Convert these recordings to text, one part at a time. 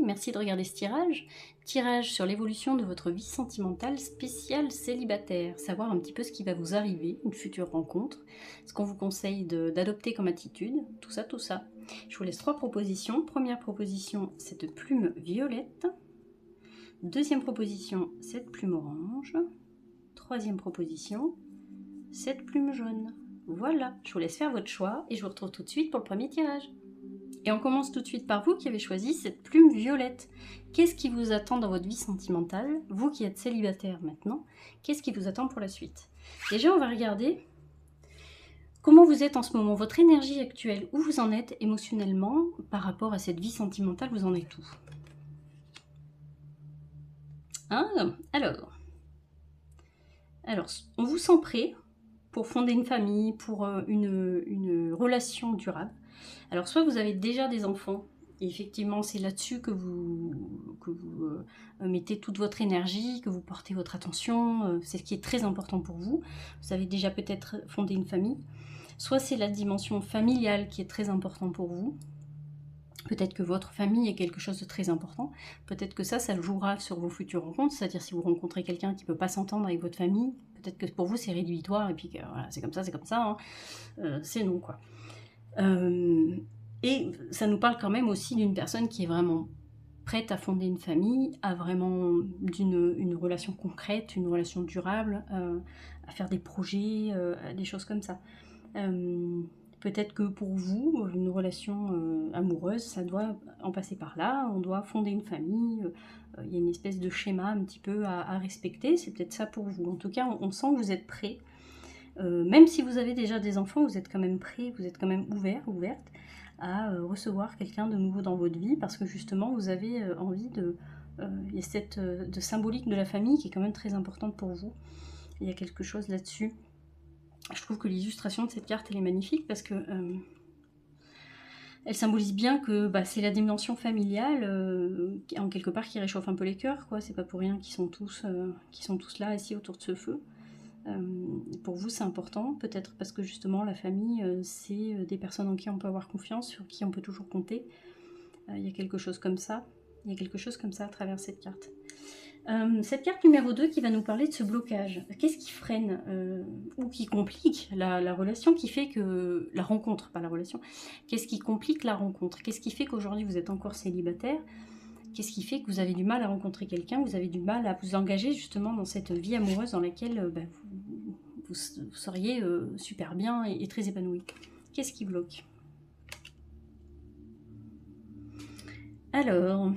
merci de regarder ce tirage. Tirage sur l'évolution de votre vie sentimentale spéciale célibataire. Savoir un petit peu ce qui va vous arriver, une future rencontre, ce qu'on vous conseille d'adopter comme attitude, tout ça, tout ça. Je vous laisse 3 propositions. Première proposition, cette plume violette. Deuxième proposition, cette plume orange. Troisième proposition, cette plume jaune. Voilà, je vous laisse faire votre choix et je vous retrouve tout de suite pour le premier tirage. Et on commence tout de suite par vous qui avez choisi cette plume violette. Qu'est-ce qui vous attend dans votre vie sentimentale? Vous qui êtes célibataire maintenant, qu'est-ce qui vous attend pour la suite? Déjà, on va regarder comment vous êtes en ce moment, votre énergie actuelle, où vous en êtes émotionnellement par rapport à cette vie sentimentale, vous en êtes où? Hein? Alors, on vous sent prêt pour fonder une famille, pour une relation durable. Alors, soit vous avez déjà des enfants, et effectivement, c'est là-dessus que vous mettez toute votre énergie, que vous portez votre attention, c'est ce qui est très important pour vous. Vous avez déjà peut-être fondé une famille. Soit c'est la dimension familiale qui est très importante pour vous. Peut-être que votre famille est quelque chose de très important. Peut-être que ça jouera sur vos futures rencontres. C'est-à-dire si vous rencontrez quelqu'un qui ne peut pas s'entendre avec votre famille, peut-être que pour vous c'est rédhibitoire et puis que voilà, c'est comme ça, hein. C'est non quoi. Et ça nous parle quand même aussi d'une personne qui est vraiment prête à fonder une famille, à vraiment une relation concrète, une relation durable, à faire des projets, des choses comme ça. Peut-être que pour vous, une relation amoureuse, ça doit en passer par là, on doit fonder une famille, il y a une espèce de schéma un petit peu à respecter, c'est peut-être ça pour vous. En tout cas, on sent que vous êtes prêt. Même si vous avez déjà des enfants, vous êtes quand même prêt, vous êtes quand même ouverte à recevoir quelqu'un de nouveau dans votre vie, parce que justement, vous avez envie il y a cette de symbolique de la famille qui est quand même très importante pour vous. Il y a quelque chose là-dessus. Je trouve que l'illustration de cette carte, elle est magnifique parce que elle symbolise bien que c'est la dimension familiale, en quelque part, qui réchauffe un peu les cœurs, quoi. C'est pas pour rien qu'ils sont tous là, assis autour de ce feu. Pour vous, c'est important, peut-être parce que justement, la famille, c'est des personnes en qui on peut avoir confiance, sur qui on peut toujours compter. Il y a quelque chose comme ça. Il y a quelque chose comme ça à travers cette carte. Cette carte numéro 2 qui va nous parler de ce blocage. Qu'est-ce qui freine ou qui complique la relation, qui fait que... La rencontre, pas la relation. Qu'est-ce qui complique la rencontre? Qu'est-ce qui fait qu'aujourd'hui vous êtes encore célibataire? Qu'est-ce qui fait que vous avez du mal à rencontrer quelqu'un? Vous avez du mal à vous engager justement dans cette vie amoureuse dans laquelle vous seriez super bien et très épanoui. Qu'est-ce qui bloque? Alors...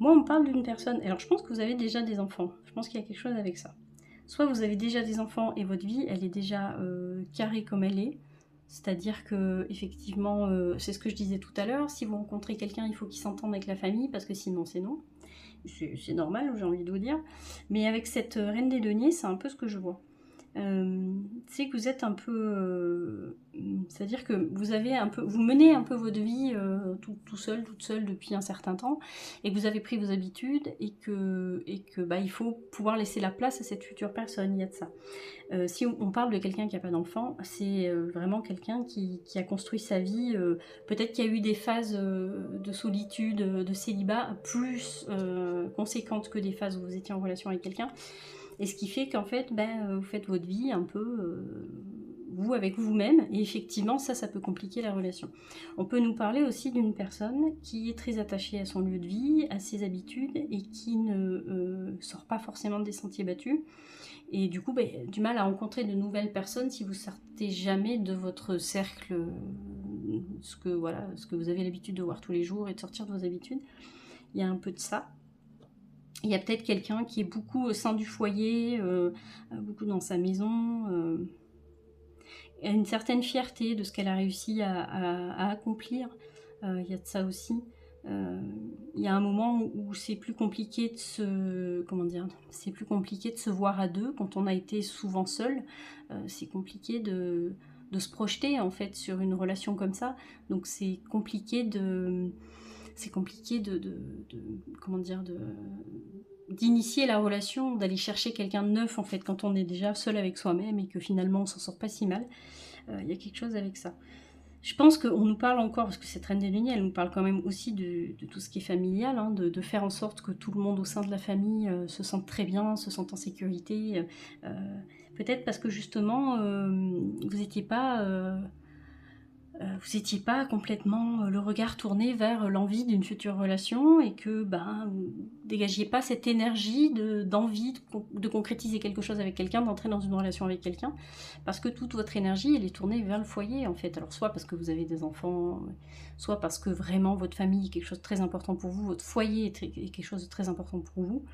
Moi, on me parle d'une personne... Alors, je pense que vous avez déjà des enfants. Je pense qu'il y a quelque chose avec ça. Soit vous avez déjà des enfants et votre vie, elle est déjà carrée comme elle est. C'est-à-dire que, effectivement, c'est ce que je disais tout à l'heure. Si vous rencontrez quelqu'un, il faut qu'il s'entende avec la famille, parce que sinon, c'est non. C'est normal, j'ai envie de vous dire. Mais avec cette reine des deniers, c'est un peu ce que je vois. C'est que vous êtes un peu... c'est-à-dire que vous menez un peu votre vie tout seul, toute seule depuis un certain temps, et que vous avez pris vos habitudes, et que il faut pouvoir laisser la place à cette future personne, il y a de ça. Si on parle de quelqu'un qui n'a pas d'enfant, c'est vraiment quelqu'un qui a construit sa vie, peut-être qu'il y a eu des phases de solitude, de célibat, plus conséquentes que des phases où vous étiez en relation avec quelqu'un. Et ce qui fait qu'en fait, vous faites votre vie un peu, vous avec vous-même, et effectivement, ça peut compliquer la relation. On peut nous parler aussi d'une personne qui est très attachée à son lieu de vie, à ses habitudes, et qui ne sort pas forcément des sentiers battus, et du coup, du mal à rencontrer de nouvelles personnes si vous sortez jamais de votre cercle, ce que vous avez l'habitude de voir tous les jours, et de sortir de vos habitudes. Il y a un peu de ça. Il y a peut-être quelqu'un qui est beaucoup au sein du foyer, beaucoup dans sa maison, a une certaine fierté de ce qu'elle a réussi à accomplir. Il y a de ça aussi. Il y a un moment où c'est plus compliqué c'est plus compliqué de se voir à deux quand on a été souvent seul. C'est compliqué de se projeter en fait sur une relation comme ça. Donc c'est compliqué d'initier la relation, d'aller chercher quelqu'un de neuf en fait quand on est déjà seul avec soi-même et que finalement on s'en sort pas si mal. Il y a quelque chose avec ça. Je pense qu'on nous parle encore, parce que cette reine des deniers, elle nous parle quand même aussi de tout ce qui est familial, hein, de faire en sorte que tout le monde au sein de la famille se sente très bien, se sente en sécurité. Peut-être parce que justement, vous n'étiez pas complètement le regard tourné vers l'envie d'une future relation et que vous dégagiez pas cette énergie d'envie de concrétiser quelque chose avec quelqu'un, d'entrer dans une relation avec quelqu'un, parce que toute votre énergie elle est tournée vers le foyer en fait. Alors soit parce que vous avez des enfants, soit parce que vraiment votre famille est quelque chose de très important pour vous, votre foyer est quelque chose de très important pour vous.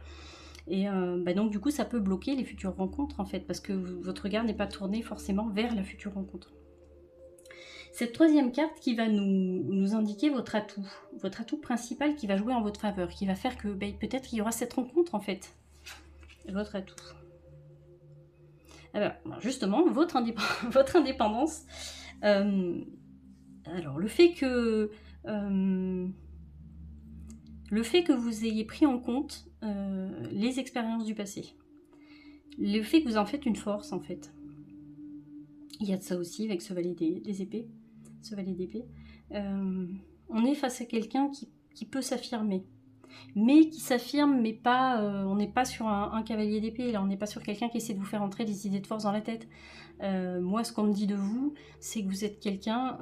Et donc du coup ça peut bloquer les futures rencontres en fait, parce que votre regard n'est pas tourné forcément vers la future rencontre. Cette troisième carte qui va nous indiquer votre atout principal qui va jouer en votre faveur, qui va faire que peut-être il y aura cette rencontre en fait, votre atout. Alors justement, votre indépendance, alors le fait que vous ayez pris en compte les expériences du passé, le fait que vous en faites une force en fait, il y a de ça aussi avec ce valet des épées. Ce valet d'épée, on est face à quelqu'un qui peut s'affirmer, mais qui s'affirme, mais pas, on n'est pas sur un cavalier d'épée, là, on n'est pas sur quelqu'un qui essaie de vous faire entrer des idées de force dans la tête. Moi, ce qu'on me dit de vous, c'est que vous êtes quelqu'un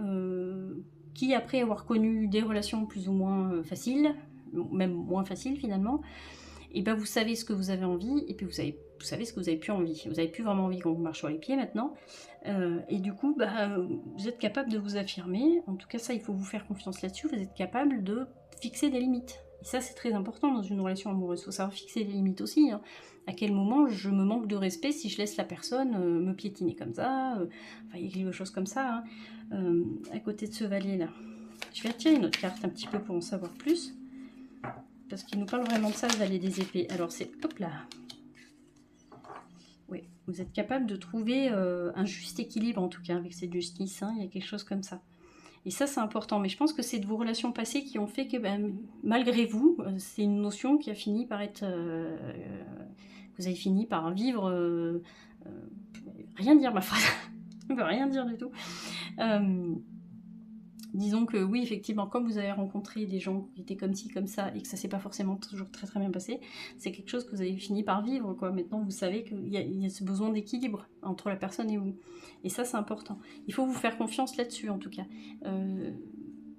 qui, après avoir connu des relations plus ou moins faciles, même moins faciles finalement, et vous savez ce que vous avez envie, et puis vous savez ce que vous avez plus envie. Vous avez plus vraiment envie qu'on vous marche sur les pieds maintenant. Et du coup, vous êtes capable de vous affirmer. En tout cas, ça, il faut vous faire confiance là-dessus. Vous êtes capable de fixer des limites. Et ça, c'est très important dans une relation amoureuse. Il faut savoir fixer des limites aussi. Hein. À quel moment je me manque de respect si je laisse la personne me piétiner comme ça. Il y a quelque chose comme ça. Hein. À côté de ce valet-là. Je vais retirer une autre carte un petit peu pour en savoir plus. Parce qu'il nous parle vraiment de ça, le valet des épées. Alors, c'est... Hop là. Oui, vous êtes capable de trouver un juste équilibre, en tout cas, avec cette justice. Hein, il y a quelque chose comme ça. Et ça, c'est important. Mais je pense que c'est de vos relations passées qui ont fait que, malgré vous, c'est une notion qui a fini par être... vous avez fini par vivre... rien dire, ma phrase. Je ne peux rien dire du tout. Disons que oui, effectivement, comme vous avez rencontré des gens qui étaient comme ci, comme ça, et que ça s'est pas forcément toujours très très bien passé, c'est quelque chose que vous avez fini par vivre, quoi. Maintenant, vous savez qu'il y a ce besoin d'équilibre entre la personne et vous. Et ça, c'est important. Il faut vous faire confiance là-dessus, en tout cas.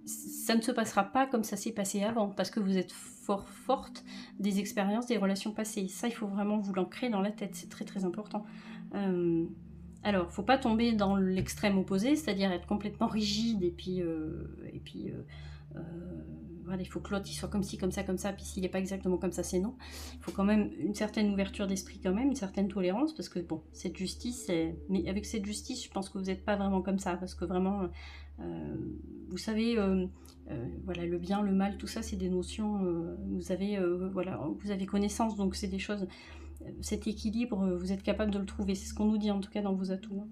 Ça ne se passera pas comme ça s'est passé avant, parce que vous êtes forte des expériences, des relations passées. Ça, il faut vraiment vous l'ancrer dans la tête, c'est très très important. Alors, faut pas tomber dans l'extrême opposé, c'est-à-dire être complètement rigide et puis voilà, il faut que l'autre il soit comme ci, comme ça, puis s'il n'est pas exactement comme ça, c'est non. Il faut quand même une certaine ouverture d'esprit quand même, une certaine tolérance, parce que bon, cette justice, mais avec cette justice, je pense que vous n'êtes pas vraiment comme ça, parce que vraiment, vous savez, voilà, le bien, le mal, tout ça, c'est des notions, vous avez connaissance, donc c'est des choses... Cet équilibre, vous êtes capable de le trouver. C'est ce qu'on nous dit en tout cas dans vos atouts.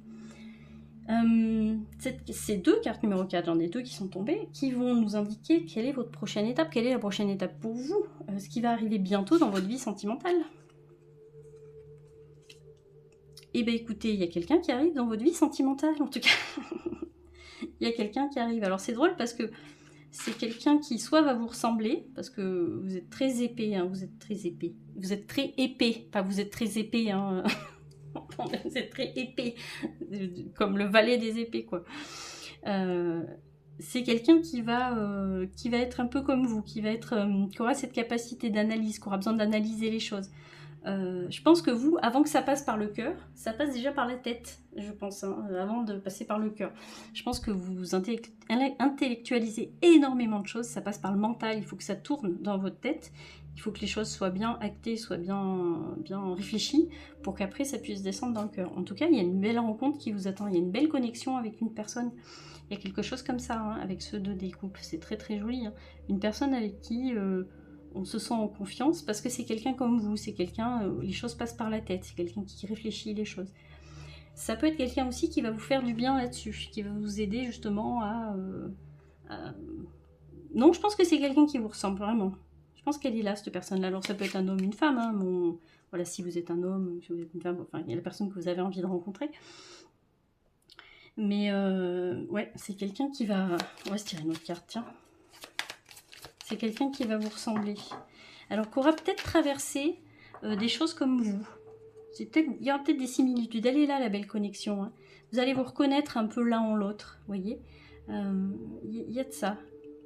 Ces deux cartes numéro 4, j'en ai deux qui sont tombées, qui vont nous indiquer quelle est votre prochaine étape, quelle est la prochaine étape pour vous, ce qui va arriver bientôt dans votre vie sentimentale. Eh bien écoutez, il y a quelqu'un qui arrive dans votre vie sentimentale, en tout cas. Il y a quelqu'un qui arrive. Alors c'est drôle parce que c'est quelqu'un qui soit va vous ressembler, parce que vous êtes très épais, hein, vous êtes très épais. Vous êtes très épais, pas vous êtes très épais, hein. Vous êtes très épais, comme le valet des épées, quoi. C'est quelqu'un qui va être un peu comme vous, qui aura cette capacité d'analyse, qui aura besoin d'analyser les choses. Je pense que vous, avant que ça passe par le cœur, ça passe déjà par la tête, je pense, hein, avant de passer par le cœur. Je pense que vous intellectualisez énormément de choses, ça passe par le mental, il faut que ça tourne dans votre tête, il faut que les choses soient bien actées, soient bien réfléchies, pour qu'après ça puisse descendre dans le cœur. En tout cas, il y a une belle rencontre qui vous attend, il y a une belle connexion avec une personne. Il y a quelque chose comme ça, hein, avec ce 2 des coupes, c'est très très joli. Hein. Une personne avec qui... on se sent en confiance parce que c'est quelqu'un comme vous, c'est quelqu'un, les choses passent par la tête, c'est quelqu'un qui réfléchit les choses. Ça peut être quelqu'un aussi qui va vous faire du bien là-dessus, qui va vous aider justement à... Non, je pense que c'est quelqu'un qui vous ressemble vraiment. Je pense qu'elle est là, cette personne-là. Alors ça peut être un homme, une femme, hein, voilà, si vous êtes un homme, si vous êtes une femme, enfin, il y a la personne que vous avez envie de rencontrer. Mais ouais, c'est quelqu'un qui va... On va se tirer une autre carte, tiens. C'est quelqu'un qui va vous ressembler. Alors, qui aura peut-être traversé des choses comme vous. Il y aura peut-être des similitudes. Elle est là, la belle connexion. Hein. Vous allez vous reconnaître un peu l'un en l'autre, vous voyez. Il y a de ça.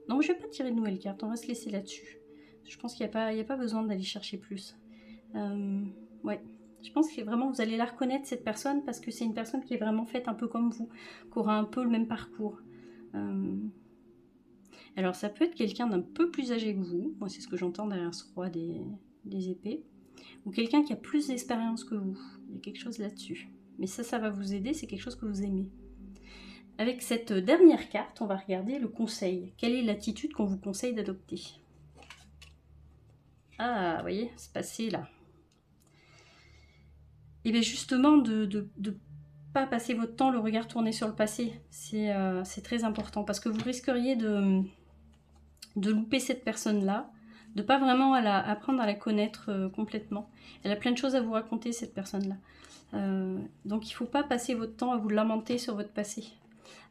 Non, je ne vais pas tirer de nouvelles cartes. On va se laisser là-dessus. Je pense qu'il n'y a pas besoin d'aller chercher plus. Ouais. Je pense que vraiment, vous allez la reconnaître, cette personne, parce que c'est une personne qui est vraiment faite un peu comme vous, qui aura un peu le même parcours. Alors, ça peut être quelqu'un d'un peu plus âgé que vous. Moi, c'est ce que j'entends derrière ce roi des épées. Ou quelqu'un qui a plus d'expérience que vous. Il y a quelque chose là-dessus. Mais ça va vous aider, c'est quelque chose que vous aimez. Avec cette dernière carte, on va regarder le conseil. Quelle est l'attitude qu'on vous conseille d'adopter? Ah, vous voyez, c'est passé là. Et bien justement, de pas passer votre temps le regard tourné sur le passé, c'est très important. Parce que vous risqueriez de louper cette personne-là, de pas vraiment apprendre à la connaître complètement. Elle a plein de choses à vous raconter, cette personne-là. Donc il ne faut pas passer votre temps à vous lamenter sur votre passé.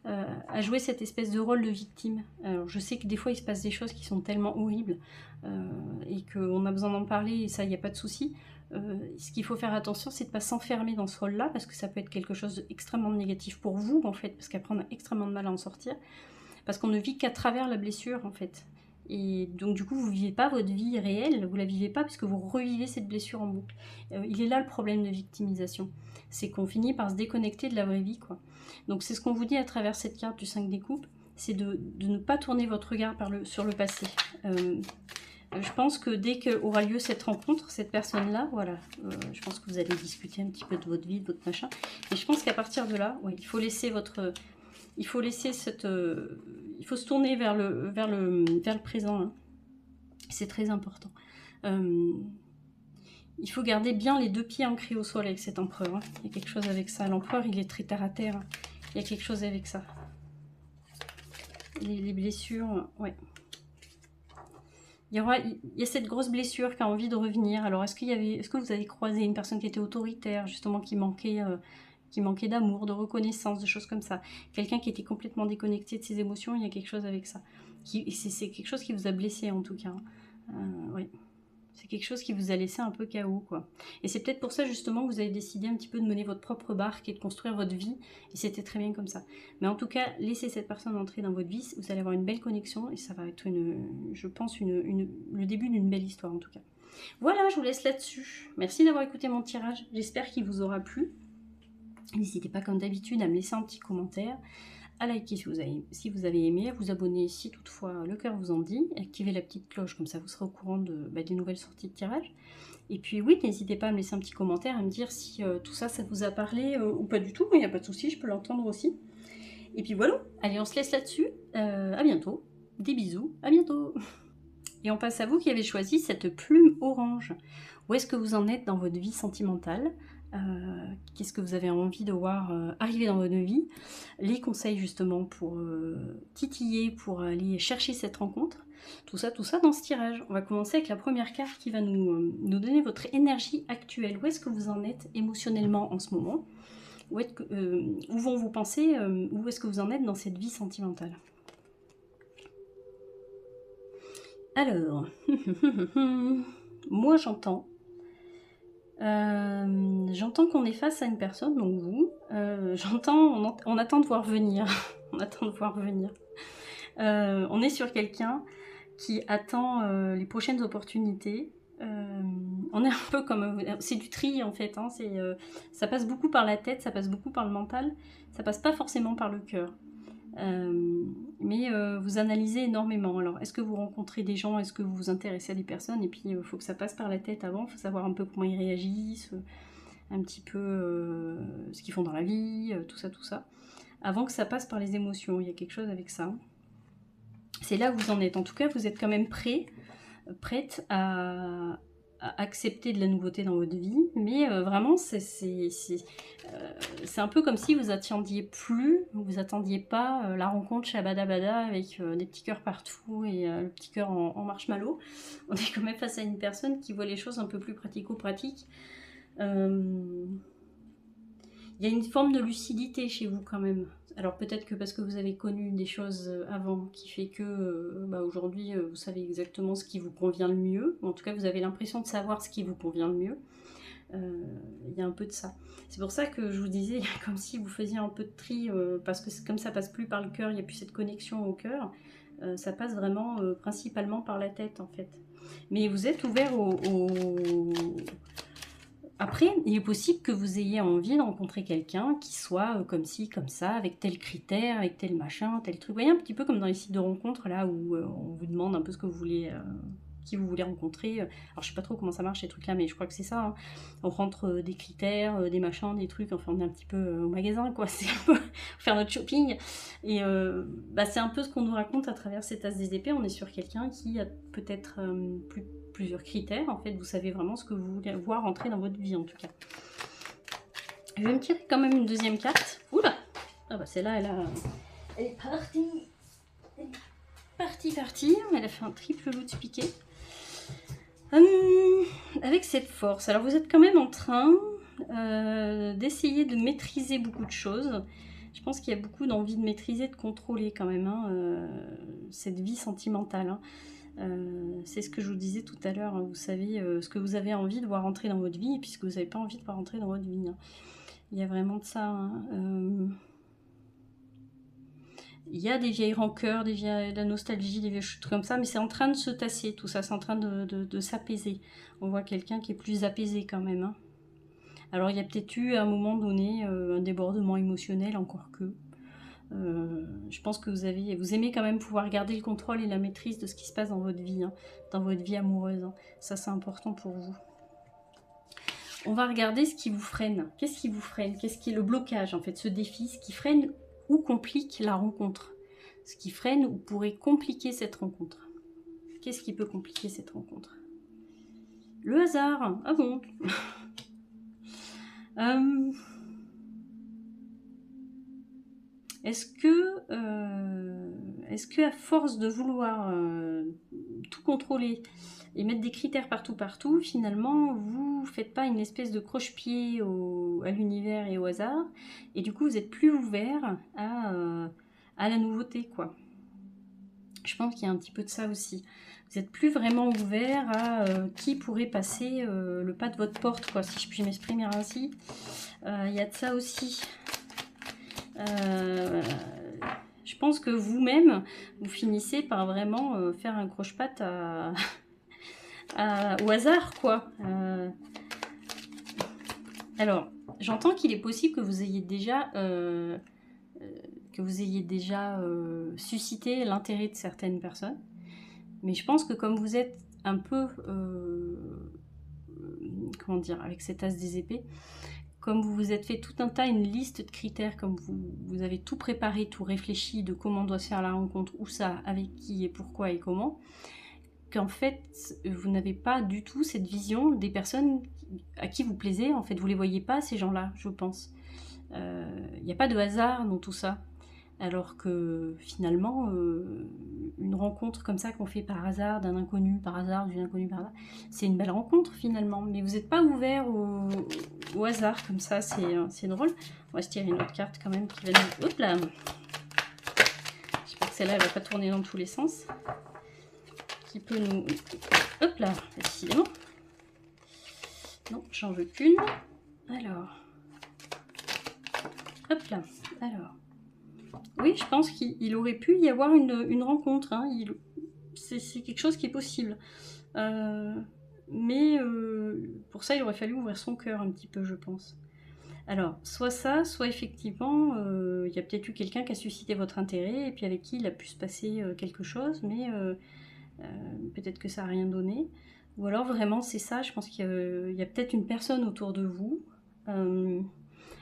À jouer cette espèce de rôle de victime. Alors, je sais que des fois il se passe des choses qui sont tellement horribles et qu'on a besoin d'en parler et ça, il n'y a pas de souci. Ce qu'il faut faire attention, c'est de ne pas s'enfermer dans ce rôle-là parce que ça peut être quelque chose d'extrêmement négatif pour vous en fait, parce qu'après on a extrêmement de mal à en sortir, parce qu'on ne vit qu'à travers la blessure en fait. Et donc du coup vous ne vivez pas votre vie réelle, vous la vivez pas puisque vous revivez cette blessure en boucle. Il est là le problème de victimisation, c'est qu'on finit par se déconnecter de la vraie vie quoi. Donc c'est ce qu'on vous dit à travers cette carte du 5 des coupes, c'est de ne pas tourner votre regard sur le passé. Je pense que dès qu'aura lieu cette rencontre, cette personne-là, voilà, je pense que vous allez discuter un petit peu de votre vie, de votre machin, et je pense qu'à partir de là, ouais, il faut laisser il faut se tourner vers le présent, hein. C'est très important. Il faut garder bien les 2 pieds ancrés au sol avec cet empereur, hein. Il y a quelque chose avec ça. L'empereur, il est très terre à terre, hein. Il y a quelque chose avec ça. Les blessures, ouais. Il y a cette grosse blessure qui a envie de revenir. Alors, est-ce que vous avez croisé une personne qui était autoritaire, justement, qui manquait d'amour, de reconnaissance, de choses comme ça? Quelqu'un qui était complètement déconnecté de ses émotions, il y a quelque chose avec ça. C'est quelque chose qui vous a blessé, en tout cas. Oui. C'est quelque chose qui vous a laissé un peu KO, quoi. Et c'est peut-être pour ça, justement, que vous avez décidé un petit peu de mener votre propre barque et de construire votre vie. Et c'était très bien comme ça. Mais en tout cas, laissez cette personne entrer dans votre vie. Vous allez avoir une belle connexion. Et ça va être, je pense, le début d'une belle histoire, en tout cas. Voilà, je vous laisse là-dessus. Merci d'avoir écouté mon tirage. J'espère qu'il vous aura plu. N'hésitez pas, comme d'habitude, à me laisser un petit commentaire, à liker si vous avez aimé, à vous abonner si toutefois le cœur vous en dit, activer la petite cloche, comme ça vous serez au courant des nouvelles sorties de tirage. Et puis oui, n'hésitez pas à me laisser un petit commentaire, à me dire si tout ça, ça vous a parlé ou pas du tout, il n'y a pas de souci, je peux l'entendre aussi. Et puis voilà, allez, on se laisse là-dessus, à bientôt, des bisous, à bientôt. Et on passe à vous qui avez choisi cette plume orange. Où est-ce que vous en êtes dans votre vie sentimentale? Qu'est-ce que vous avez envie de voir arriver dans votre vie? Les conseils justement pour titiller, pour aller chercher cette rencontre. Tout ça dans ce tirage. On va commencer avec la première carte qui va nous donner votre énergie actuelle. Où est-ce que vous en êtes émotionnellement en ce moment? Où vont vos pensées? Où est-ce que vous en êtes dans cette vie sentimentale? Alors, moi j'entends qu'on est face à une personne, donc vous, on attend de voir venir, on attend de voir venir. On est sur quelqu'un qui attend les prochaines opportunités. On est un peu comme, c'est du tri en fait, hein, ça passe beaucoup par la tête, ça passe beaucoup par le mental, ça passe pas forcément par le cœur. Mais vous analysez énormément. Alors, est-ce que vous rencontrez des gens? Est-ce que vous vous intéressez à des personnes? Et puis, il faut que ça passe par la tête avant. Il faut savoir un peu comment ils réagissent, un petit peu ce qu'ils font dans la vie, tout ça. Avant que ça passe par les émotions, il y a quelque chose avec ça. C'est là où vous en êtes. En tout cas, vous êtes quand même prête à accepter de la nouveauté dans votre vie, mais vraiment c'est un peu comme si vous attendiez pas la rencontre shabada-bada avec des petits cœurs partout et le petit cœur en marshmallow. On est quand même face à une personne qui voit les choses un peu plus pratico-pratiques. Il y a une forme de lucidité chez vous quand même. Alors peut-être que parce que vous avez connu des choses avant qui fait que aujourd'hui vous savez exactement ce qui vous convient le mieux. En tout cas vous avez l'impression de savoir ce qui vous convient le mieux. Il y a un peu de ça. C'est pour ça que je vous disais, comme si vous faisiez un peu de tri, parce que comme ça passe plus par le cœur, il n'y a plus cette connexion au cœur, ça passe vraiment principalement par la tête en fait. Mais vous êtes ouvert Après, il est possible que vous ayez envie de rencontrer quelqu'un qui soit comme ci, comme ça, avec tel critère, avec tel machin, tel truc. Vous voyez, un petit peu comme dans les sites de rencontres, là, où on vous demande un peu ce que vous voulez, qui vous voulez rencontrer. Alors, je sais pas trop comment ça marche, ces trucs-là, mais je crois que c'est ça. Hein. On rentre des critères, des machins, des trucs, enfin, on est un petit peu au magasin, quoi. C'est un peu faire notre shopping. Et c'est un peu ce qu'on nous raconte à travers cet as des épées. On est sur quelqu'un qui a peut-être plusieurs critères. En fait, vous savez vraiment ce que vous voulez voir entrer dans votre vie, en tout cas. Je vais me tirer quand même une deuxième carte. Oula! Ah bah celle-là, elle est partie. Elle est partie. Elle a fait un triple loup de piqué. Avec cette force. Alors vous êtes quand même en train d'essayer de maîtriser beaucoup de choses. Je pense qu'il y a beaucoup d'envie de maîtriser, de contrôler quand même cette vie sentimentale. Hein. C'est ce que je vous disais tout à l'heure, hein. Vous savez ce que vous avez envie de voir entrer dans votre vie et puis ce que vous n'avez pas envie de voir entrer dans votre vie. Hein. Il y a vraiment de ça. Hein. Il y a des vieilles rancœurs, de la nostalgie, des vieilles choses comme ça, mais c'est en train de se tasser tout ça, c'est en train de s'apaiser. On voit quelqu'un qui est plus apaisé quand même. Hein. Alors il y a peut-être eu à un moment donné un débordement émotionnel, encore que. Je pense que vous aimez quand même pouvoir garder le contrôle et la maîtrise de ce qui se passe dans votre vie, hein, dans votre vie amoureuse. Hein. Ça, c'est important pour vous. On va regarder ce qui vous freine. Qu'est-ce qui vous freine? Qu'est-ce qui est le blocage, en fait, ce défi, ce qui freine ou complique la rencontre? Ce qui freine ou pourrait compliquer cette rencontre? Qu'est-ce qui peut compliquer cette rencontre? Le hasard. Ah bon? Est-ce que à force de vouloir tout contrôler et mettre des critères partout, finalement, vous faites pas une espèce de croche-pied à l'univers et au hasard, et du coup, vous êtes plus ouvert à la nouveauté, quoi. Je pense qu'il y a un petit peu de ça aussi. Vous n'êtes plus vraiment ouvert à qui pourrait passer le pas de votre porte, quoi, si je puis m'exprimer ainsi. Il y a de ça aussi. Je pense que vous-même, vous finissez par vraiment faire un croche-patte au hasard, quoi. Alors, j'entends qu'il est possible que vous ayez déjà, suscité l'intérêt de certaines personnes. Mais je pense que comme vous êtes un peu, comment dire, avec cet as des épées, comme vous vous êtes fait tout un tas, une liste de critères, comme vous avez tout préparé, tout réfléchi de comment doit se faire la rencontre, où ça, avec qui et pourquoi et comment, qu'en fait, vous n'avez pas du tout cette vision des personnes à qui vous plaisez. En fait, vous ne les voyez pas, ces gens-là, je pense. Il n'y a pas de hasard dans tout ça. Alors que finalement, une rencontre comme ça qu'on fait par hasard, d'un inconnu par hasard, d'une inconnue par hasard, c'est une belle rencontre finalement. Mais vous n'êtes pas ouvert au hasard comme ça, c'est drôle. On va se tirer une autre carte quand même qui va nous... Hop là! J'espère que celle-là, elle va pas tourner dans tous les sens. Qui peut nous... Hop là! Décidément. Non, j'en veux qu'une. Alors... Hop là! Alors... Oui, je pense qu'il aurait pu y avoir une rencontre. Hein. C'est quelque chose qui est possible. Mais pour ça, il aurait fallu ouvrir son cœur un petit peu, je pense. Alors, soit ça, soit effectivement, il y a peut-être eu quelqu'un qui a suscité votre intérêt et puis avec qui il a pu se passer quelque chose, mais peut-être que ça n'a rien donné. Ou alors vraiment, c'est ça, je pense qu'il y a peut-être une personne autour de vous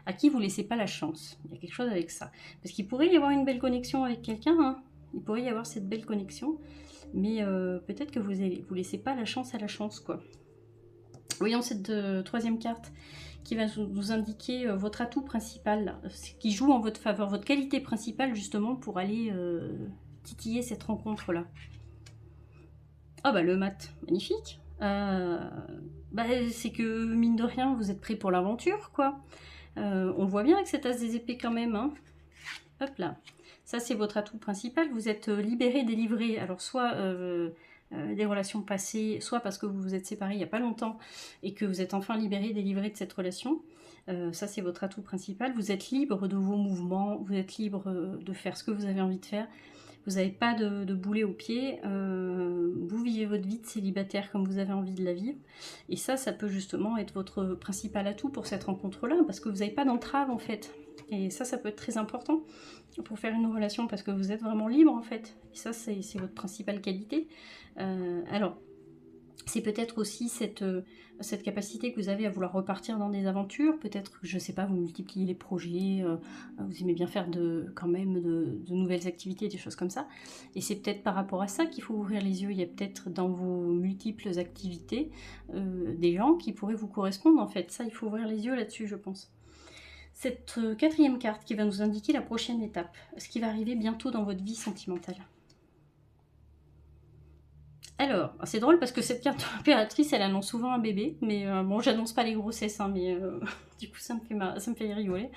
à qui vous ne laissez pas la chance. Il y a quelque chose avec ça. Parce qu'il pourrait y avoir une belle connexion avec quelqu'un, hein. Il pourrait y avoir cette belle connexion, mais peut-être que vous ne laissez pas la chance à la chance, quoi. Voyons cette troisième carte qui va nous indiquer votre atout principal, ce qui joue en votre faveur, votre qualité principale justement pour aller titiller cette rencontre-là. Ah bah le mat, magnifique. C'est que mine de rien, vous êtes prêt pour l'aventure, quoi. On le voit bien avec cet as des épées quand même. Hein. Hop là. Ça, c'est votre atout principal. Vous êtes libéré, délivré. Alors, soit des relations passées, soit parce que vous vous êtes séparés il n'y a pas longtemps et que vous êtes enfin libéré, délivré de cette relation. Ça, c'est votre atout principal. Vous êtes libre de vos mouvements. Vous êtes libre de faire ce que vous avez envie de faire. Vous n'avez pas de boulet au pied, vous vivez votre vie de célibataire comme vous avez envie de la vivre. Et ça peut justement être votre principal atout pour cette rencontre-là, parce que vous n'avez pas d'entrave en fait. Et ça peut être très important pour faire une relation, parce que vous êtes vraiment libre en fait. Et ça, c'est votre principale qualité. Alors, c'est peut-être aussi cette capacité que vous avez à vouloir repartir dans des aventures. Peut-être, je ne sais pas, vous multipliez les projets, vous aimez bien faire quand même de nouvelles activités, des choses comme ça. Et c'est peut-être par rapport à ça qu'il faut ouvrir les yeux. Il y a peut-être dans vos multiples activités des gens qui pourraient vous correspondre en fait. Ça, il faut ouvrir les yeux là-dessus, je pense. Cette quatrième carte qui va nous indiquer la prochaine étape, ce qui va arriver bientôt dans votre vie sentimentale. Alors, c'est drôle parce que cette carte impératrice, elle annonce souvent un bébé, mais bon, j'annonce pas les grossesses, hein, mais du coup, ça me fait rigoler.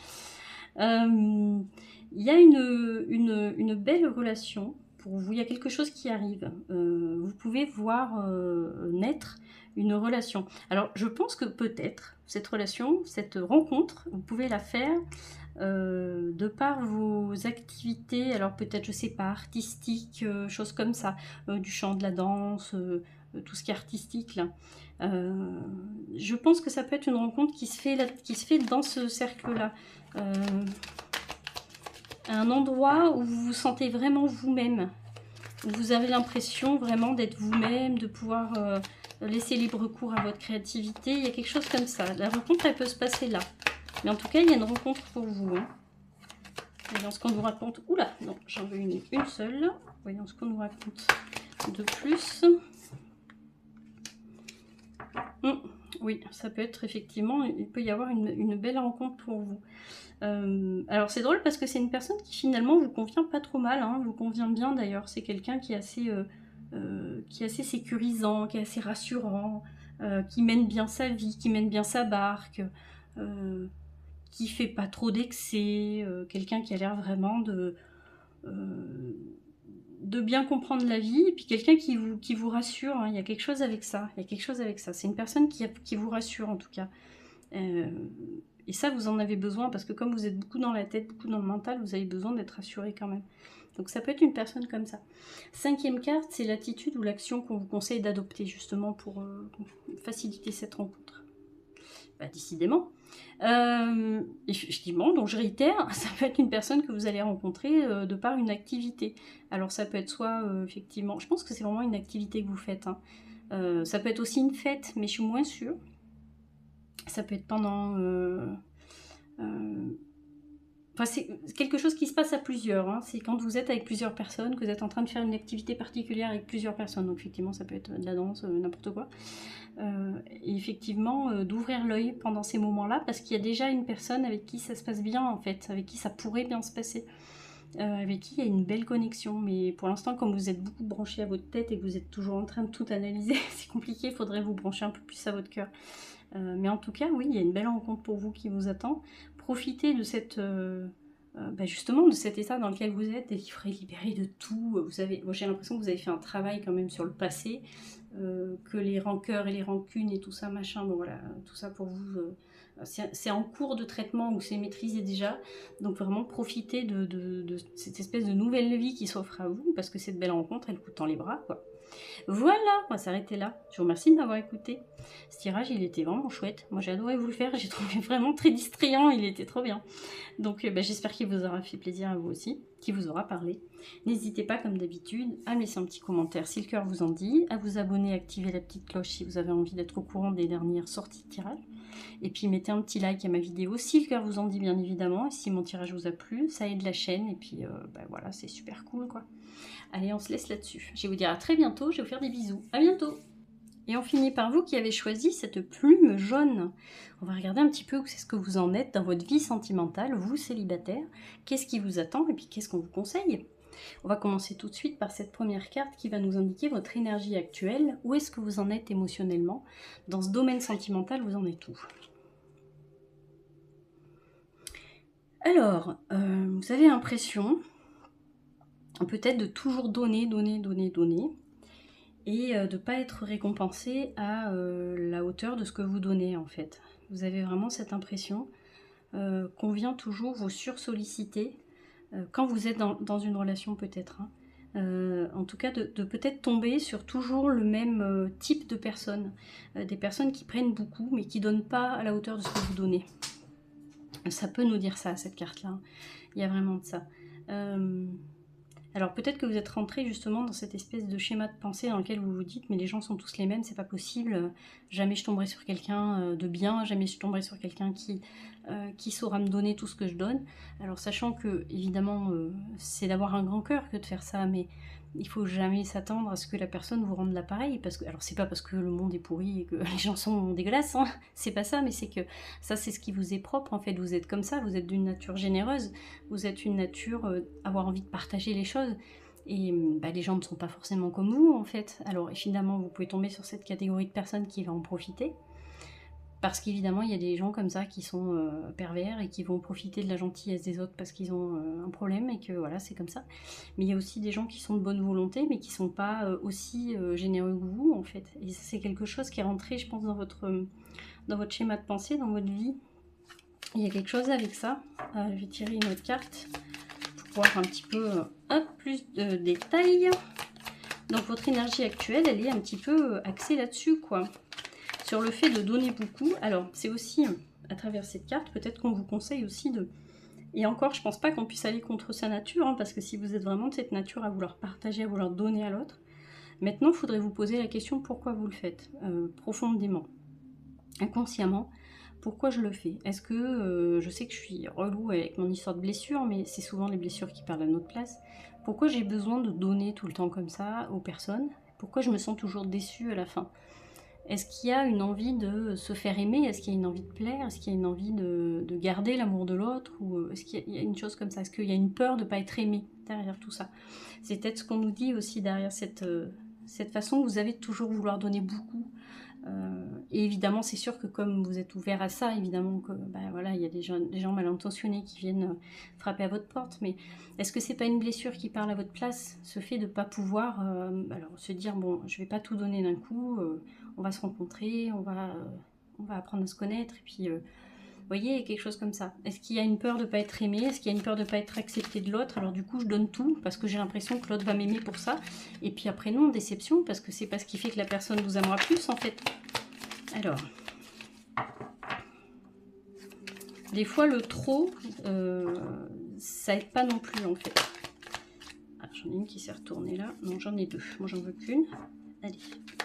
Il y a une belle relation pour vous, il y a quelque chose qui arrive. Vous pouvez voir naître une relation. Alors, je pense que peut-être, cette relation, cette rencontre, vous pouvez la faire de par vos activités, alors peut-être, je sais pas, artistiques, choses comme ça, du chant, de la danse, tout ce qui est artistique là. Je pense que ça peut être une rencontre qui se fait dans ce cercle-là. Un endroit où vous vous sentez vraiment vous-même, où vous avez l'impression vraiment d'être vous-même, de pouvoir laisser libre cours à votre créativité. Il y a quelque chose comme ça. La rencontre, elle peut se passer là. Mais en tout cas, il y a une rencontre pour vous. Hein. Voyons ce qu'on nous raconte. Oula, non, j'en veux une seule. Voyons ce qu'on nous raconte de plus. Oui, ça peut être effectivement, il peut y avoir une belle rencontre pour vous. Alors c'est drôle parce que c'est une personne qui finalement vous convient pas trop mal, hein, vous convient bien d'ailleurs. C'est quelqu'un qui est assez sécurisant, qui est assez rassurant, qui mène bien sa vie, qui mène bien sa barque, qui fait pas trop d'excès, quelqu'un qui a l'air vraiment de bien comprendre la vie, et puis quelqu'un qui vous rassure, hein. Il y a quelque chose avec ça, c'est une personne qui vous rassure en tout cas. Et ça, vous en avez besoin, parce que comme vous êtes beaucoup dans la tête, beaucoup dans le mental, vous avez besoin d'être rassuré quand même. Donc ça peut être une personne comme ça. Cinquième carte, c'est l'attitude ou l'action qu'on vous conseille d'adopter, justement, pour faciliter cette rencontre. Bah, décidément. Effectivement, donc je réitère, ça peut être une personne que vous allez rencontrer de par une activité. Alors ça peut être soit, effectivement, je pense que c'est vraiment une activité que vous faites. Hein. Ça peut être aussi une fête, mais je suis moins sûre. Ça peut être pendant... Enfin, c'est quelque chose qui se passe à plusieurs. Hein. C'est quand vous êtes avec plusieurs personnes, que vous êtes en train de faire une activité particulière avec plusieurs personnes. Donc effectivement, ça peut être de la danse, n'importe quoi. Et effectivement, d'ouvrir l'œil pendant ces moments-là, parce qu'il y a déjà une personne avec qui ça se passe bien, en fait, avec qui ça pourrait bien se passer. Avec qui il y a une belle connexion. Mais pour l'instant, comme vous êtes beaucoup branché à votre tête et que vous êtes toujours en train de tout analyser, c'est compliqué, il faudrait vous brancher un peu plus à votre cœur. Mais en tout cas, oui, il y a une belle rencontre pour vous qui vous attend. Profitez de cette... justement de cet état dans lequel vous êtes, délivré, libéré de tout. J'ai l'impression que vous avez fait un travail quand même sur le passé, que les rancœurs et les rancunes et tout ça, machin, bon voilà, tout ça pour vous, c'est en cours de traitement ou c'est maîtrisé déjà. Donc vraiment profitez de cette espèce de nouvelle vie qui s'offre à vous, parce que cette belle rencontre, elle vous tend les bras, quoi. Voilà, on va s'arrêter là. Je vous remercie de m'avoir écouté. Ce tirage, il était vraiment chouette. Moi, j'ai adoré vous le faire. J'ai trouvé vraiment très distrayant. Il était trop bien. Donc, j'espère qu'il vous aura fait plaisir à vous aussi, qu'il vous aura parlé. N'hésitez pas, comme d'habitude, à me laisser un petit commentaire si le cœur vous en dit, à vous abonner, activer la petite cloche si vous avez envie d'être au courant des dernières sorties de tirage. Et puis, mettez un petit like à ma vidéo si le cœur vous en dit, bien évidemment. Et si mon tirage vous a plu, ça aide la chaîne. Et puis, voilà, c'est super cool, quoi. Allez, on se laisse là-dessus. Je vais vous dire à très bientôt, je vais vous faire des bisous. À bientôt. Et on finit par vous qui avez choisi cette plume jaune. On va regarder un petit peu où c'est ce que vous en êtes dans votre vie sentimentale, vous célibataire. Qu'est-ce qui vous attend et puis qu'est-ce qu'on vous conseille? On va commencer tout de suite par cette première carte qui va nous indiquer votre énergie actuelle. Où est-ce que vous en êtes émotionnellement? Dans ce domaine sentimental, vous en êtes où? Alors, vous avez l'impression peut-être de toujours donner, et de ne pas être récompensé à la hauteur de ce que vous donnez en fait. Vous avez vraiment cette impression qu'on vient toujours vous sursolliciter quand vous êtes dans une relation peut-être. Hein. En tout cas de peut-être tomber sur toujours le même type de personnes. Des personnes qui prennent beaucoup mais qui ne donnent pas à la hauteur de ce que vous donnez. Ça peut nous dire ça, cette carte-là. Il y a vraiment de ça. Alors peut-être que vous êtes rentré justement dans cette espèce de schéma de pensée dans lequel vous vous dites mais les gens sont tous les mêmes, c'est pas possible, jamais je tomberai sur quelqu'un de bien, jamais je tomberai sur quelqu'un qui saura me donner tout ce que je donne. Alors sachant que évidemment c'est d'avoir un grand cœur que de faire ça, mais il faut jamais s'attendre à ce que la personne vous rende l'appareil, parce que, alors c'est pas parce que le monde est pourri et que les gens sont dégueulasses, hein, c'est pas ça, mais c'est que ça c'est ce qui vous est propre en fait, vous êtes comme ça, vous êtes d'une nature généreuse, vous êtes une nature avoir envie de partager les choses, et les gens ne sont pas forcément comme vous en fait, alors évidemment vous pouvez tomber sur cette catégorie de personnes qui va en profiter, parce qu'évidemment, il y a des gens comme ça qui sont pervers et qui vont profiter de la gentillesse des autres parce qu'ils ont un problème et que voilà, c'est comme ça. Mais il y a aussi des gens qui sont de bonne volonté mais qui ne sont pas aussi généreux que vous en fait. Et ça, c'est quelque chose qui est rentré, je pense, dans votre schéma de pensée, dans votre vie. Il y a quelque chose avec ça. Je vais tirer une autre carte pour voir un petit peu plus de détails. Donc votre énergie actuelle, elle est un petit peu axée là-dessus, quoi. Sur le fait de donner beaucoup. Alors, c'est aussi, à travers cette carte, peut-être qu'on vous conseille aussi de... Et encore, je pense pas qu'on puisse aller contre sa nature, hein, parce que si vous êtes vraiment de cette nature à vouloir partager, à vouloir donner à l'autre, maintenant, il faudrait vous poser la question pourquoi vous le faites, profondément, inconsciemment. Pourquoi je le fais? Est-ce que je sais que je suis relou avec mon histoire de blessure, mais c'est souvent les blessures qui parlent à notre place. Pourquoi j'ai besoin de donner tout le temps comme ça aux personnes? Pourquoi je me sens toujours déçue à la fin? Est-ce qu'il y a une envie de se faire aimer? Est-ce qu'il y a une envie de plaire? Est-ce qu'il y a une envie de garder l'amour de l'autre? Ou est-ce qu'il y a une chose comme ça? Est-ce qu'il y a une peur de ne pas être aimé derrière tout ça? C'est peut-être ce qu'on nous dit aussi derrière cette façon que vous avez de toujours vouloir donner beaucoup. Et évidemment, c'est sûr que comme vous êtes ouvert à ça, évidemment que voilà, il y a des gens mal intentionnés qui viennent frapper à votre porte. Mais est-ce que c'est pas une blessure qui parle à votre place? Ce fait de ne pas pouvoir alors, se dire, bon, je vais pas tout donner d'un coup, on va se rencontrer, on va apprendre à se connaître, et puis vous voyez, quelque chose comme ça. Est-ce qu'il y a une peur de ne pas être aimé? Est-ce qu'il y a une peur de ne pas être accepté de l'autre? Alors du coup, je donne tout parce que j'ai l'impression que l'autre va m'aimer pour ça. Et puis après, non, déception, parce que c'est pas ce qui fait que la personne vous aimera plus, en fait. Alors, des fois, le trop, ça aide pas non plus, en fait. Ah, j'en ai une qui s'est retournée là. Non, j'en ai deux. Moi, j'en veux qu'une. Allez,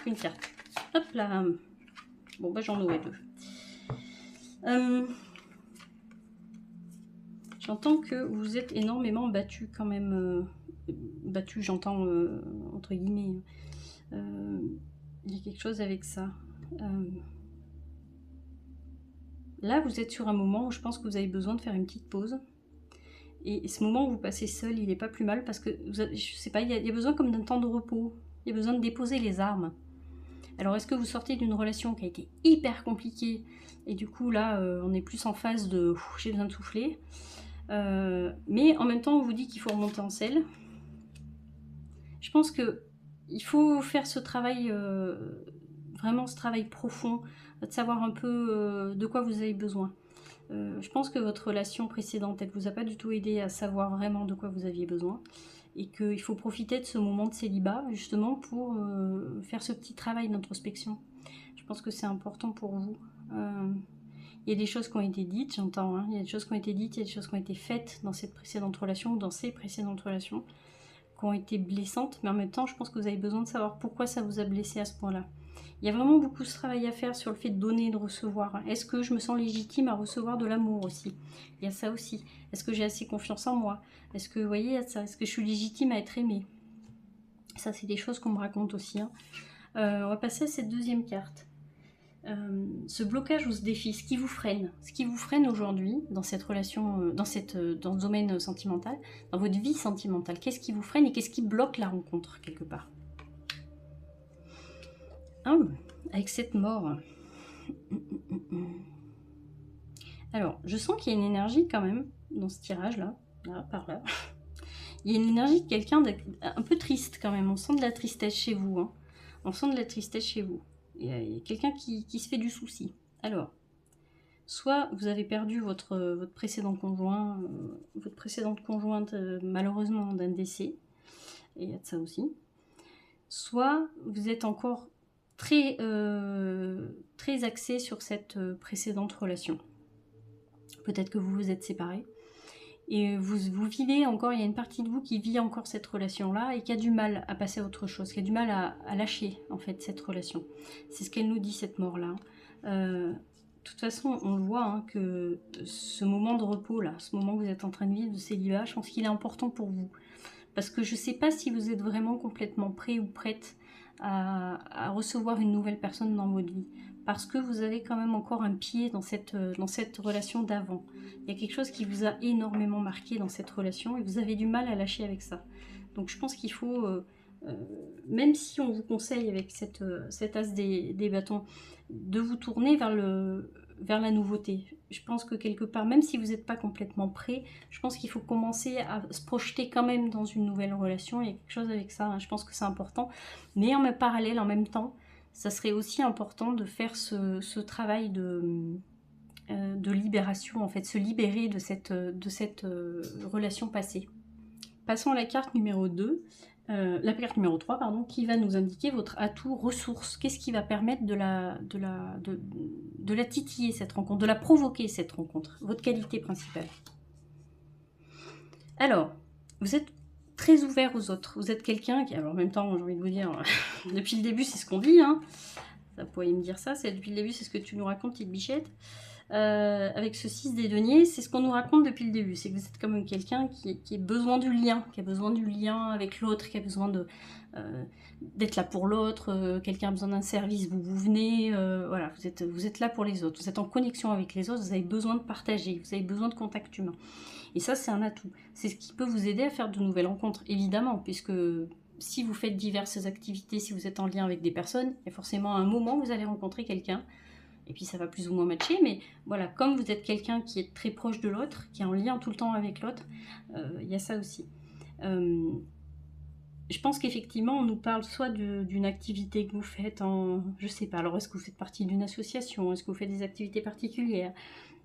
une carte. Hop là. Bon, j'en aurai deux. J'entends que vous êtes énormément battu quand même. Battu, j'entends entre guillemets. Il y a quelque chose avec ça. Là, vous êtes sur un moment où je pense que vous avez besoin de faire une petite pause. Et ce moment où vous passez seul, il n'est pas plus mal parce que, je sais pas, il y a besoin comme d'un temps de repos. Il y a besoin de déposer les armes. Alors, est-ce que vous sortez d'une relation qui a été hyper compliquée et du coup, là, on est plus en phase de « j'ai besoin de souffler ». Mais en même temps, on vous dit qu'il faut remonter en selle. Je pense qu'il faut faire ce travail, vraiment ce travail profond, de savoir un peu de quoi vous avez besoin. Je pense que votre relation précédente, elle ne vous a pas du tout aidé à savoir vraiment de quoi vous aviez besoin. Et qu'il faut profiter de ce moment de célibat, justement, pour faire ce petit travail d'introspection. Je pense que c'est important pour vous. Il y a des choses qui ont été dites, j'entends, hein, il y a des choses qui ont été dites, il y a des choses qui ont été faites dans cette précédente relation ou dans ces précédentes relations qui ont été blessantes, mais en même temps, je pense que vous avez besoin de savoir pourquoi ça vous a blessé à ce point-là. Il y a vraiment beaucoup de travail à faire sur le fait de donner et de recevoir. Est-ce que je me sens légitime à recevoir de l'amour aussi? Il y a ça aussi. Est-ce que j'ai assez confiance en moi? Est-ce que, vous voyez, est-ce que je suis légitime à être aimée? Ça, c'est des choses qu'on me raconte aussi. Hein. On va passer à cette deuxième carte. Ce blocage ou ce défi, ce qui vous freine aujourd'hui dans cette relation, dans le domaine sentimental, dans votre vie sentimentale, qu'est-ce qui vous freine et qu'est-ce qui bloque la rencontre quelque part? Avec cette mort, Alors, je sens qu'il y a une énergie quand même dans ce tirage-là, là, par là. Il y a une énergie de quelqu'un un peu triste quand même. On sent de la tristesse chez vous. Hein. On sent de la tristesse chez vous. Il y a quelqu'un qui se fait du souci. Alors, soit vous avez perdu votre précédent conjoint, votre précédente conjointe, malheureusement d'un décès. Et il y a de ça aussi. Soit vous êtes encore très, très axé sur cette précédente relation. Peut-être que vous vous êtes séparés. Et vous vivez encore, il y a une partie de vous qui vit encore cette relation-là et qui a du mal à passer à autre chose, qui a du mal à lâcher en fait cette relation. C'est ce qu'elle nous dit, cette mort-là. De toute façon, on le voit, hein, que ce moment de repos là, ce moment que vous êtes en train de vivre de célibat, je pense qu'il est important pour vous. Parce que je ne sais pas si vous êtes vraiment complètement prêt ou prête à recevoir une nouvelle personne dans votre vie. Parce que vous avez quand même encore un pied dans cette relation d'avant. Il y a quelque chose qui vous a énormément marqué dans cette relation et vous avez du mal à lâcher avec ça. Donc je pense qu'il faut, même si on vous conseille avec cet as des bâtons, de vous tourner vers la nouveauté. Je pense que quelque part, même si vous n'êtes pas complètement prêt, je pense qu'il faut commencer à se projeter quand même dans une nouvelle relation. Il y a quelque chose avec ça, hein. Je pense que c'est important. Mais en parallèle, en même temps, ça serait aussi important de faire ce travail de libération, en fait, se libérer de cette relation passée. Passons à la carte numéro 2. La carte numéro 3, pardon, qui va nous indiquer votre atout ressource. Qu'est-ce qui va permettre de la titiller, cette rencontre, de la provoquer, cette rencontre, votre qualité principale. Alors, vous êtes très ouvert aux autres. Vous êtes quelqu'un qui, alors en même temps, j'ai envie de vous dire, depuis le début, c'est ce qu'on dit, hein. Ça pourrait me dire ça, c'est depuis le début, c'est ce que tu nous racontes, petite bichette. Avec ce 6 des deniers, c'est ce qu'on nous raconte depuis le début. C'est que vous êtes comme quelqu'un qui a besoin du lien, qui a besoin du lien avec l'autre, qui a besoin d'être là pour l'autre. Quelqu'un a besoin d'un service, vous venez. Voilà, vous êtes là pour les autres. Vous êtes en connexion avec les autres. Vous avez besoin de partager. Vous avez besoin de contact humain. Et ça, c'est un atout. C'est ce qui peut vous aider à faire de nouvelles rencontres, évidemment, puisque si vous faites diverses activités, si vous êtes en lien avec des personnes, il y a forcément un moment où vous allez rencontrer quelqu'un. Et puis ça va plus ou moins matcher, mais voilà, comme vous êtes quelqu'un qui est très proche de l'autre, qui est en lien tout le temps avec l'autre, il y a ça aussi. Je pense qu'effectivement, on nous parle soit d'une activité que vous faites en... Je sais pas, alors est-ce que vous faites partie d'une association? Est-ce que vous faites des activités particulières?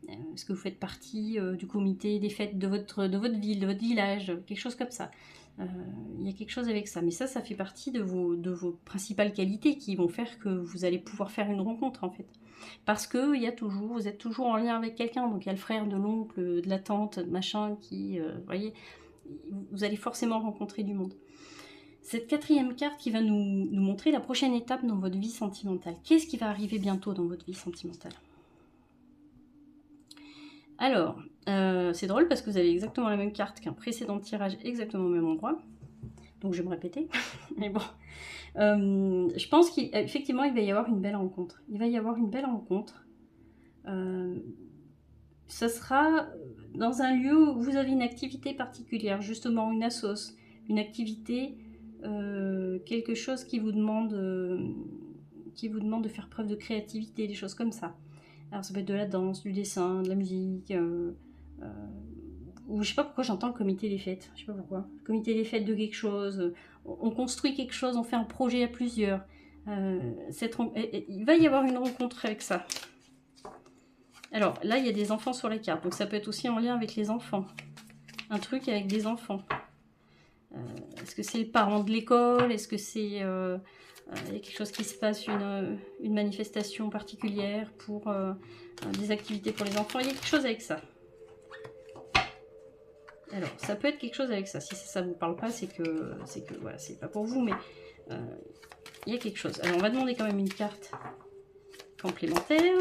Est-ce que vous faites partie du comité des fêtes de votre ville, de votre village? Quelque chose comme ça. Il y a quelque chose avec ça, mais ça fait partie de vos principales qualités qui vont faire que vous allez pouvoir faire une rencontre en fait. Parce que vous êtes toujours en lien avec quelqu'un, donc il y a le frère, de l'oncle, de la tante, de machin, qui, vous voyez, vous allez forcément rencontrer du monde. Cette quatrième carte qui va nous montrer la prochaine étape dans votre vie sentimentale. Qu'est-ce qui va arriver bientôt dans votre vie sentimentale? Alors, c'est drôle parce que vous avez exactement la même carte qu'un précédent tirage, exactement au même endroit. Donc je vais me répéter, mais bon. Je pense qu'effectivement, il va y avoir une belle rencontre. Il va y avoir une belle rencontre. Ce sera dans un lieu où vous avez une activité particulière, justement une assos, une activité, quelque chose qui vous demande de faire preuve de créativité, des choses comme ça. Alors ça peut être de la danse, du dessin, de la musique, ou je sais pas pourquoi j'entends le comité des fêtes, je sais pas pourquoi. Le comité des fêtes de quelque chose, on construit quelque chose, on fait un projet à plusieurs. Il va y avoir une rencontre avec ça. Alors là, il y a des enfants sur la carte, donc ça peut être aussi en lien avec les enfants. Un truc avec des enfants. Est-ce que c'est le parent de l'école? Est-ce que c'est il y a quelque chose qui se passe, une manifestation particulière pour des activités pour les enfants? Il y a quelque chose avec ça. Alors, ça peut être quelque chose avec ça. Si ça ne vous parle pas, c'est que voilà, c'est pas pour vous, mais il y a quelque chose. Alors, on va demander quand même une carte complémentaire.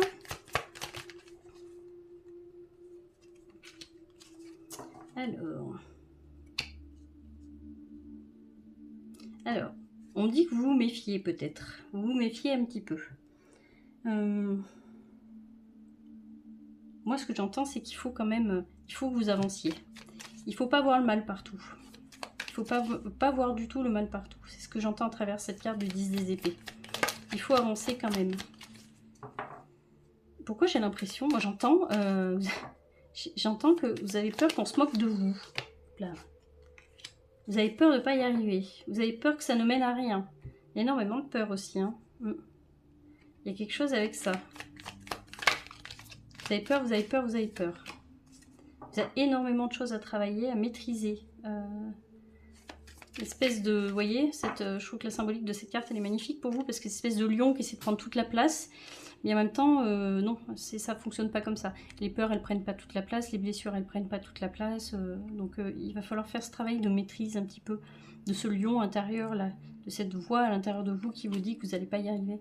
Alors, on dit que vous vous méfiez peut-être. Vous vous méfiez un petit peu. Moi, ce que j'entends, c'est qu'il faut quand même... il faut que vous avanciez. Il ne faut pas voir le mal partout. Il ne faut pas voir du tout le mal partout. C'est ce que j'entends à travers cette carte du 10 des épées. Il faut avancer quand même. pourquoi j'ai l'impression, moi j'entends, j'entends que vous avez peur qu'on se moque de vous. Là. Vous avez peur de ne pas y arriver. Vous avez peur que ça ne mène à rien. Il y a énormément de peur aussi. Hein. Il y a quelque chose avec ça. Vous avez peur, vous avez peur, vous avez peur. Vous avez énormément de choses à travailler, à maîtriser. L'espèce de... Vous voyez, je trouve que la symbolique de cette carte, elle est magnifique pour vous, parce que c'est une espèce de lion qui essaie de prendre toute la place. Mais en même temps, non, ça ne fonctionne pas comme ça. Les peurs, elles ne prennent pas toute la place. Les blessures, elles ne prennent pas toute la place. Donc, il va falloir faire ce travail de maîtrise un petit peu de ce lion intérieur, là, de cette voix à l'intérieur de vous qui vous dit que vous n'allez pas y arriver.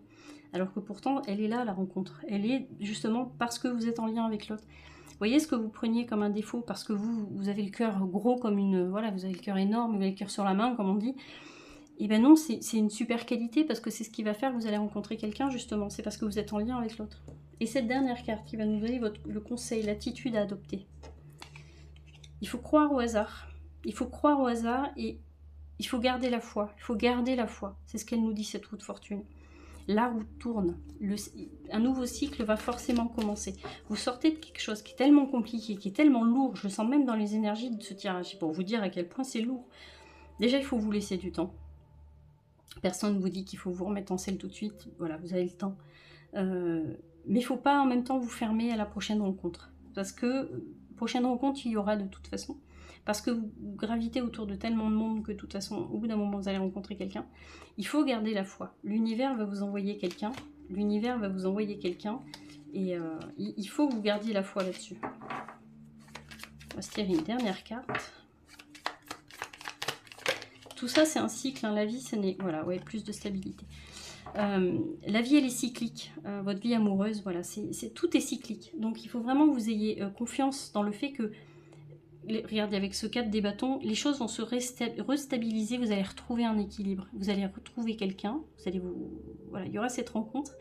Alors que pourtant, elle est là, la rencontre. Elle est justement parce que vous êtes en lien avec l'autre. Vous voyez ce que vous preniez comme un défaut parce que vous avez le cœur gros comme une... Voilà, vous avez le cœur énorme, vous avez le cœur sur la main, comme on dit. Et ben non, c'est une super qualité parce que c'est ce qui va faire que vous allez rencontrer quelqu'un justement. C'est parce que vous êtes en lien avec l'autre. Et cette dernière carte qui va nous donner le conseil, l'attitude à adopter. Il faut croire au hasard. Il faut croire au hasard et il faut garder la foi. Il faut garder la foi. C'est ce qu'elle nous dit, cette roue de fortune. La roue tourne. Un nouveau cycle va forcément commencer. Vous sortez de quelque chose qui est tellement compliqué, qui est tellement lourd. Je le sens même dans les énergies de ce tirage. Pour vous dire à quel point c'est lourd. Déjà, il faut vous laisser du temps. Personne ne vous dit qu'il faut vous remettre en selle tout de suite. Voilà, vous avez le temps. Mais il ne faut pas en même temps vous fermer à la prochaine rencontre. Parce que prochaine rencontre, il y aura de toute façon. Parce que vous gravitez autour de tellement de monde que de toute façon, au bout d'un moment, vous allez rencontrer quelqu'un. Il faut garder la foi. L'univers va vous envoyer quelqu'un. L'univers va vous envoyer quelqu'un. Et il faut que vous gardiez la foi là-dessus. On va se tirer une dernière carte. Tout ça, c'est un cycle. Hein. La vie, ce n'est... Voilà, ouais, plus de stabilité. La vie, elle est cyclique. Votre vie amoureuse, voilà, tout est cyclique. Donc, il faut vraiment que vous ayez confiance dans le fait que... Regardez, avec ce 4 des bâtons, les choses vont se restabiliser. Vous allez retrouver un équilibre. Vous allez retrouver quelqu'un. Voilà, il y aura cette rencontre.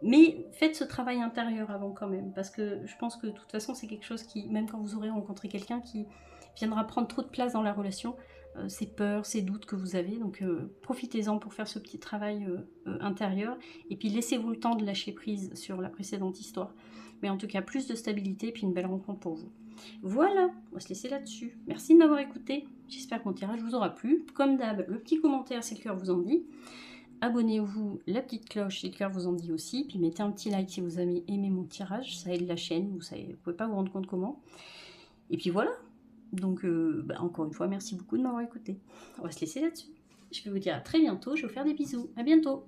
Mais faites ce travail intérieur avant quand même. Parce que je pense que de toute façon, c'est quelque chose qui, même quand vous aurez rencontré quelqu'un qui viendra prendre trop de place dans la relation, ces peurs, ces doutes que vous avez. Donc profitez-en pour faire ce petit travail intérieur. Et puis laissez-vous le temps de lâcher prise sur la précédente histoire. Mais en tout cas, plus de stabilité et puis une belle rencontre pour vous. Voilà, on va se laisser là-dessus. Merci de m'avoir écouté. J'espère que mon tirage vous aura plu. Comme d'hab, le petit commentaire si le cœur vous en dit. Abonnez-vous, la petite cloche si le cœur vous en dit aussi. Puis mettez un petit like si vous avez aimé mon tirage. Ça aide la chaîne, vous ne pouvez pas vous rendre compte comment. Et puis voilà. Donc, encore une fois, merci beaucoup de m'avoir écouté. On va se laisser là-dessus. Je vais vous dire à très bientôt. Je vais vous faire des bisous. À bientôt.